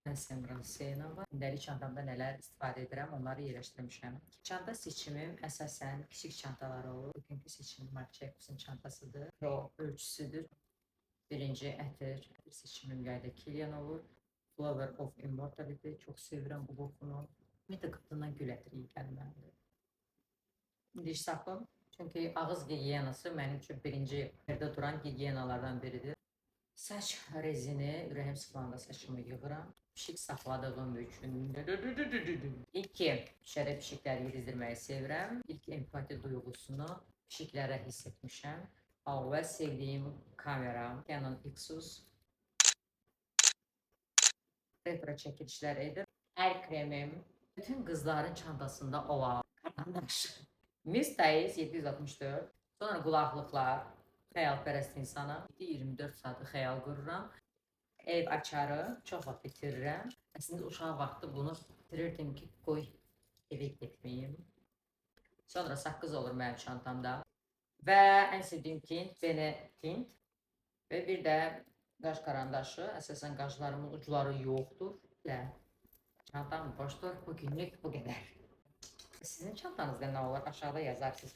Mən Semra Hüseynova. Gündəlik çantamda nələr istifadə edirəm, onları yerləşdirmişəm. Çanta seçimim əsasən kiçik çantalar olur. Bugünkü seçimim Marc Jacobs'un çantasıdır. Pro ölçüsüdür. Birinci ətir seçimim yayda Kilian olur. Flower of Immortality. Çox sevirəm bu qopunu. Ümumiyyətlə qadından gül ətiri gəlməlidir. Diş sapım. Çünki ağız gigiyenası mənim üçün birinci yerdə duran gigiyenalardan biridir. Saç rezini, ürəyim sıxılanda saçımı yığıram. Pişik saxladığım üçün. İlk ki, şərə pişikləri yedizdirməyi sevirəm. İlk empati duyğusunu pişiklərə hiss etmişəm. Və sevdiyim kameram Canon Xus. Retro çəkilişlər edir. Əl kremim. Bütün qızların çantasında olan karandaş. Miss Thais 764. Sonra qulaqlıqlar. Xəyalpərəst insanam. 24 saatı xəyal qururam. Ev açarı çox vaxt bitirirəm. Əslində uşaq vaxtı bunu bitirirdim ki, qoy evə getməyim. Sonra saqqız olur mənim çantamda. Və ən sevdiyim tint, Bene tint. Və bir də qaş karandaşı. Əsasən qaşlarımın ucları yoxdur. Çantam boşdur. Bugünlük bu qədər. Sizin çantanızda nə olur? Aşağıda yazarsınız.